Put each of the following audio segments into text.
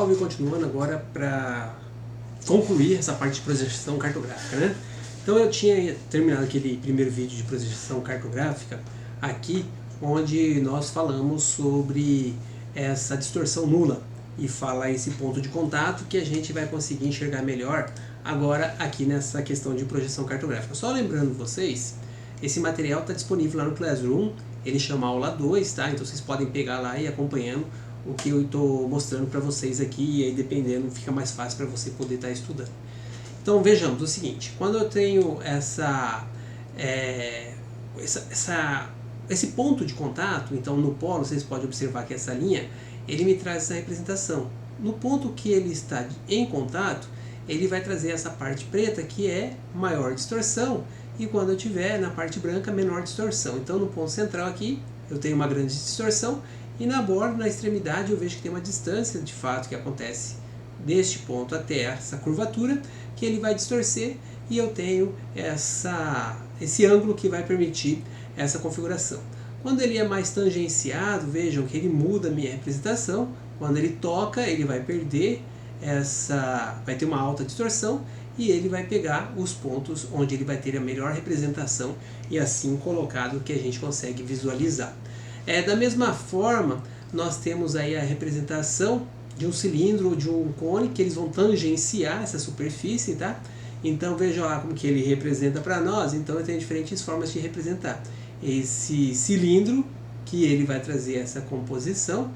salve, continuando agora para concluir essa parte de projeção cartográfica, né? Então eu tinha terminado aquele primeiro vídeo de projeção cartográfica aqui, onde nós falamos sobre essa distorção nula e fala esse ponto de contato que a gente vai conseguir enxergar melhor agora aqui nessa questão de projeção cartográfica. Só lembrando vocês, esse material está disponível lá no Classroom, ele chama aula 2, tá? Então vocês podem pegar lá e ir acompanhando o que eu estou mostrando para vocês aqui, e aí dependendo fica mais fácil para você poder estar estudando. Então vejamos o seguinte, quando eu tenho esse ponto de contato, então no polo vocês podem observar que essa linha, ele me traz essa representação. No ponto que ele está em contato, ele vai trazer essa parte preta que é maior distorção, e quando eu tiver na parte branca, menor distorção. Então no ponto central aqui eu tenho uma grande distorção, e na borda, na extremidade, eu vejo que tem uma distância de fato que acontece deste ponto até essa curvatura, que ele vai distorcer, e eu tenho esse ângulo que vai permitir essa configuração. Quando ele é mais tangenciado, vejam que ele muda a minha representação. Quando ele toca, ele vai perder vai ter uma alta distorção, e ele vai pegar os pontos onde ele vai ter a melhor representação, e assim colocado que a gente consegue visualizar. Da mesma forma, nós temos aí a representação de um cilindro ou de um cone, que eles vão tangenciar essa superfície, tá? Então veja lá como que ele representa para nós. Então eu tenho diferentes formas de representar esse cilindro, que ele vai trazer essa composição,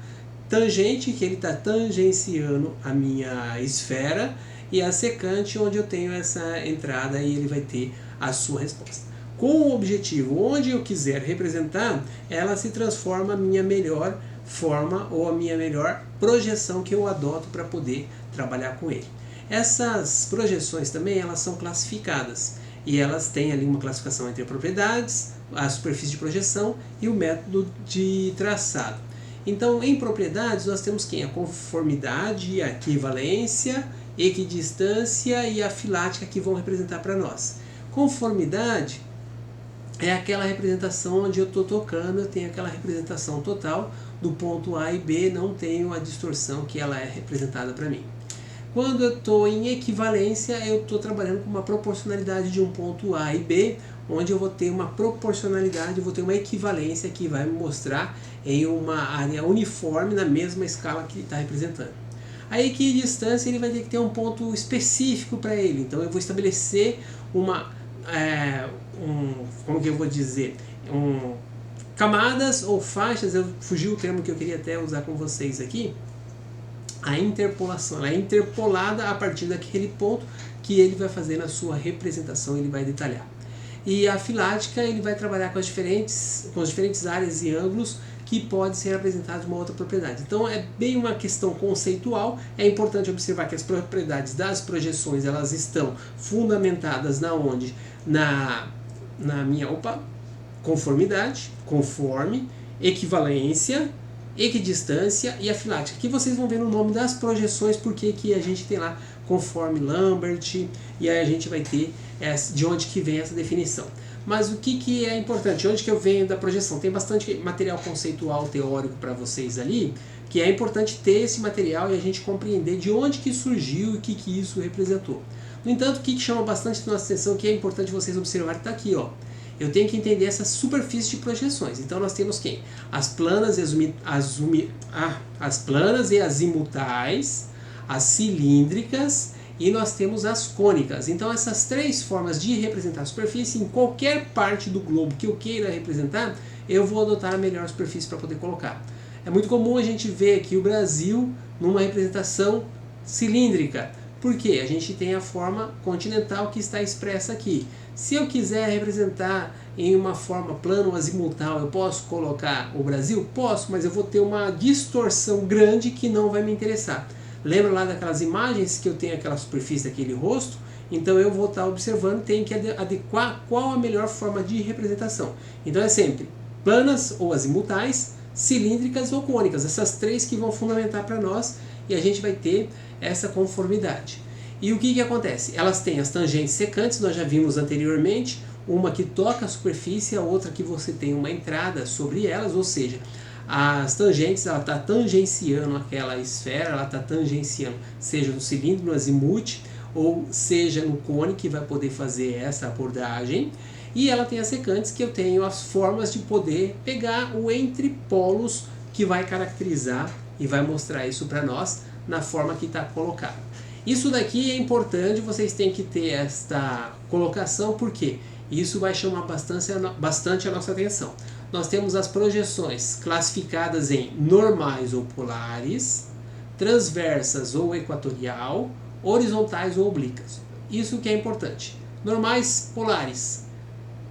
tangente, que ele está tangenciando a minha esfera, e a secante, onde eu tenho essa entrada e ele vai ter a sua resposta. Com o objetivo, onde eu quiser representar, ela se transforma a minha melhor forma ou a minha melhor projeção que eu adoto para poder trabalhar com ele. Essas projeções também, elas são classificadas, e elas têm ali uma classificação entre propriedades, a superfície de projeção e o método de traçado. Então, em propriedades, nós temos quem? A conformidade, a equivalência, equidistância e a filática, que vão representar para nós. Conformidade é aquela representação onde eu estou tocando, eu tenho aquela representação total do ponto A e B, não tenho a distorção que ela é representada para mim. Quando eu estou em equivalência, eu estou trabalhando com uma proporcionalidade de um ponto A e B, onde eu vou ter uma proporcionalidade, eu vou ter uma equivalência que vai me mostrar em uma área uniforme na mesma escala que está representando. A equidistância, ele vai ter que ter um ponto específico para ele, então eu vou estabelecer como que eu vou dizer, camadas ou faixas, eu fugi o termo que eu queria até usar com vocês aqui, a interpolação, ela é interpolada a partir daquele ponto que ele vai fazer na sua representação, ele vai detalhar. E a filática, ele vai trabalhar com as diferentes áreas e ângulos que pode ser apresentado de uma outra propriedade. Então é bem uma questão conceitual. É importante observar que as propriedades das projeções, elas estão fundamentadas na minha conformidade, conforme, equivalência, equidistância e a filática, que vocês vão ver no nome das projeções, porque que a gente tem lá conforme Lambert, e aí a gente vai ter de onde que vem essa definição. Mas o que é importante? Onde que eu venho da projeção? Tem bastante material conceitual teórico para vocês ali, que é importante ter esse material e a gente compreender de onde que surgiu e o que isso representou. No entanto, o que chama bastante a nossa atenção, que é importante vocês observarem, está aqui, ó. Eu tenho que entender essa superfície de projeções. Então nós temos quem? As planas e azimutais, as cilíndricas, e nós temos as cônicas. Então essas três formas de representar a superfície, em qualquer parte do globo que eu queira representar, eu vou adotar a melhor superfície para poder colocar. É muito comum a gente ver aqui o Brasil numa representação cilíndrica. Por quê? A gente tem a forma continental que está expressa aqui. Se eu quiser representar em uma forma plano azimutal, eu posso colocar o Brasil? Posso, mas eu vou ter uma distorção grande que não vai me interessar. Lembra lá daquelas imagens que eu tenho aquela superfície daquele rosto? Então eu vou estar observando, tenho que adequar qual a melhor forma de representação. Então é sempre planas ou azimutais, cilíndricas ou cônicas. Essas três que vão fundamentar para nós, e a gente vai ter essa conformidade. E o que acontece? Elas têm as tangentes secantes, nós já vimos anteriormente, uma que toca a superfície, a outra que você tem uma entrada sobre elas, ou seja, As tangentes, ela está tangenciando aquela esfera, ela está tangenciando, seja no cilindro, no azimuth, ou seja no cone, que vai poder fazer essa abordagem. E ela tem as secantes, que eu tenho as formas de poder pegar o entre polos, que vai caracterizar e vai mostrar isso para nós na forma que está colocado. Isso daqui é importante, vocês têm que ter esta colocação, porque isso vai chamar bastante a nossa atenção. Nós temos as projeções classificadas em normais ou polares, transversas ou equatorial, horizontais ou oblíquas. Isso que é importante. Normais polares,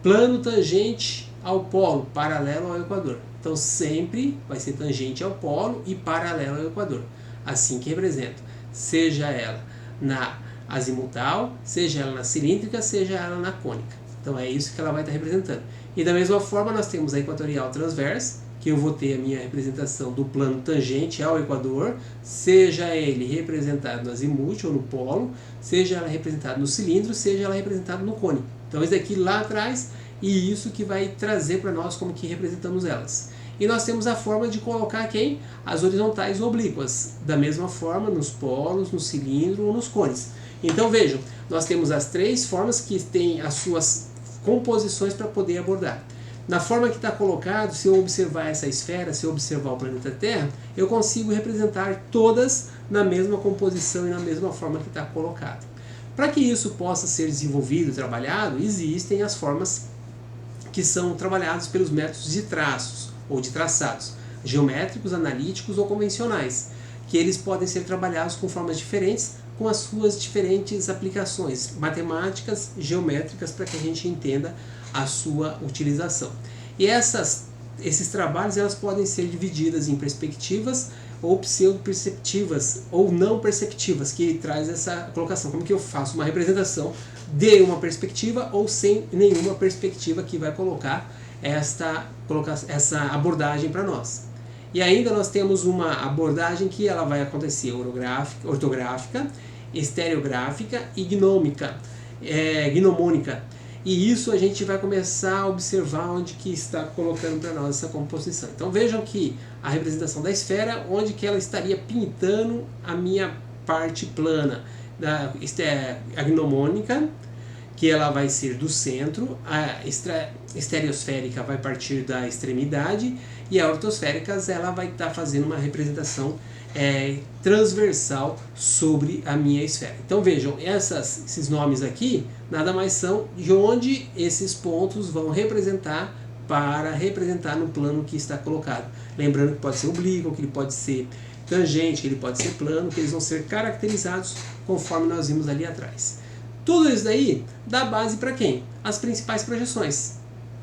plano tangente ao polo, paralelo ao equador. Então sempre vai ser tangente ao polo e paralelo ao equador. Assim que representa, seja ela na azimutal, seja ela na cilíndrica, seja ela na cônica. Então é isso que ela vai estar representando. E da mesma forma nós temos a equatorial transversa, que eu vou ter a minha representação do plano tangente ao equador, seja ele representado no azimuth ou no polo, seja ela representado no cilindro, seja ela representado no cone. Então isso daqui lá atrás, e isso que vai trazer para nós como que representamos elas. E nós temos a forma de colocar quem? As horizontais ou oblíquas, da mesma forma nos polos, no cilindro ou nos cones. Então vejam, nós temos as três formas que têm as suas composições para poder abordar. Na forma que está colocado, se eu observar essa esfera, se eu observar o planeta Terra, eu consigo representar todas na mesma composição e na mesma forma que está colocado. Para que isso possa ser desenvolvido, trabalhado, existem as formas que são trabalhadas pelos métodos de traços ou de traçados, geométricos, analíticos ou convencionais, que eles podem ser trabalhados com formas diferentes, com as suas diferentes aplicações matemáticas, geométricas, para que a gente entenda a sua utilização. E esses trabalhos elas podem ser divididas em perspectivas ou pseudo-perceptivas ou não perceptivas, que traz essa colocação, como que eu faço uma representação de uma perspectiva ou sem nenhuma perspectiva, que vai colocar essa abordagem para nós. E ainda nós temos uma abordagem que ela vai acontecer ortográfica, estereográfica e gnomônica. E isso a gente vai começar a observar onde que está colocando para nós essa composição. Então vejam que a representação da esfera, onde que ela estaria pintando a minha parte plana. A gnomônica, que ela vai ser do centro, a estereosférica vai partir da extremidade, e a ortosférica ela vai estar fazendo uma representação transversal sobre a minha esfera. Então vejam, esses nomes aqui nada mais são de onde esses pontos vão representar para representar no plano que está colocado. Lembrando que pode ser oblíquo, que ele pode ser tangente, que ele pode ser plano, que eles vão ser caracterizados conforme nós vimos ali atrás. Tudo isso daí dá base para quem? As principais projeções,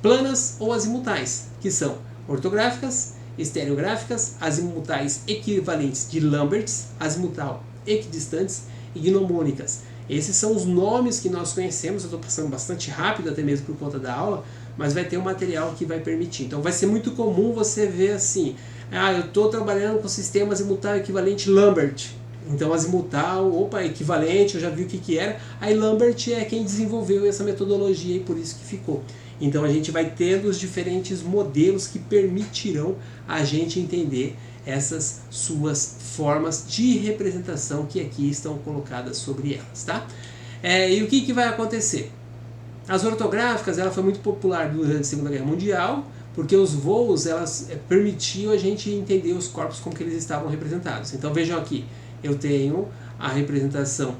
planas ou azimutais, que são ortográficas, estereográficas, azimutais equivalentes de Lamberts, azimutal equidistantes e gnomônicas. Esses são os nomes que nós conhecemos. Eu estou passando bastante rápido, até mesmo por conta da aula, mas vai ter um material que vai permitir. Então vai ser muito comum você ver assim, eu estou trabalhando com o sistema azimutal equivalente Lambert. Então azimutal, equivalente, eu já vi o que era. Aí Lambert é quem desenvolveu essa metodologia e por isso que ficou. Então a gente vai tendo os diferentes modelos que permitirão a gente entender essas suas formas de representação que aqui estão colocadas sobre elas, tá? E o que vai acontecer? As ortográficas, ela foi muito popular durante a Segunda Guerra Mundial, porque os voos elas permitiam a gente entender os corpos como que eles estavam representados. Então vejam aqui, eu tenho a representação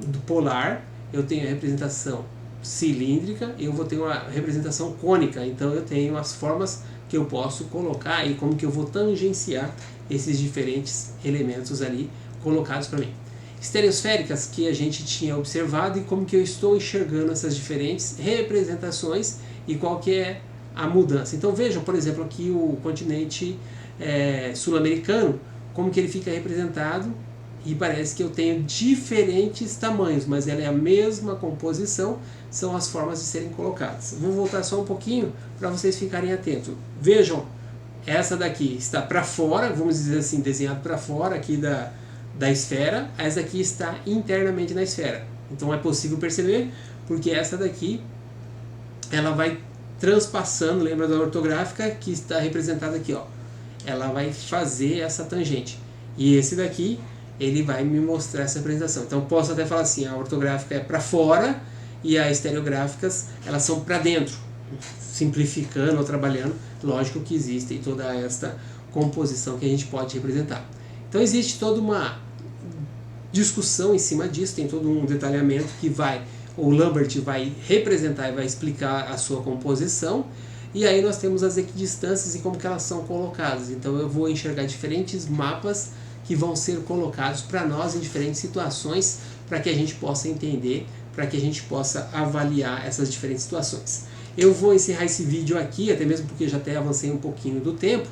do polar, eu tenho a representação cilíndrica, eu vou ter uma representação cônica. Então eu tenho as formas que eu posso colocar e como que eu vou tangenciar esses diferentes elementos ali colocados para mim. Estereosféricas, que a gente tinha observado, e como que eu estou enxergando essas diferentes representações e qual que é a mudança. Então vejam, por exemplo, aqui o continente sul-americano, como que ele fica representado, e parece que eu tenho diferentes tamanhos, mas ela é a mesma composição, são as formas de serem colocadas. Vou voltar só um pouquinho para vocês ficarem atentos. Vejam, essa daqui está para fora, vamos dizer assim, desenhado para fora aqui da esfera, essa daqui está internamente na esfera. Então é possível perceber, porque essa daqui ela vai transpassando, lembra da ortográfica, que está representada aqui, ó. ela vai fazer essa tangente. E esse daqui, ele vai me mostrar essa representação. Então posso até falar assim, a ortográfica é para fora e as estereográficas elas são para dentro. Simplificando ou trabalhando, lógico que existe toda esta composição que a gente pode representar. Então existe toda uma discussão em cima disso, tem todo um detalhamento que o Lambert vai representar e vai explicar a sua composição, e aí nós temos as equidistâncias e como que elas são colocadas. Então eu vou enxergar diferentes mapas que vão ser colocados para nós em diferentes situações, para que a gente possa entender, para que a gente possa avaliar essas diferentes situações. Eu vou encerrar esse vídeo aqui, até mesmo porque já até avancei um pouquinho do tempo,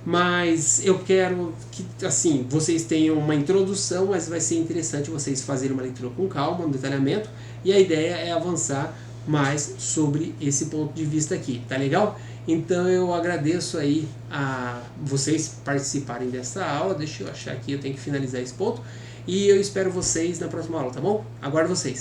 mas eu quero que assim, vocês tenham uma introdução, mas vai ser interessante vocês fazerem uma leitura com calma, um detalhamento, e a ideia é avançar mais sobre esse ponto de vista aqui, tá legal? Então eu agradeço aí a vocês participarem dessa aula. Deixa eu achar aqui, eu tenho que finalizar esse ponto, e eu espero vocês na próxima aula, tá bom? Aguardo vocês!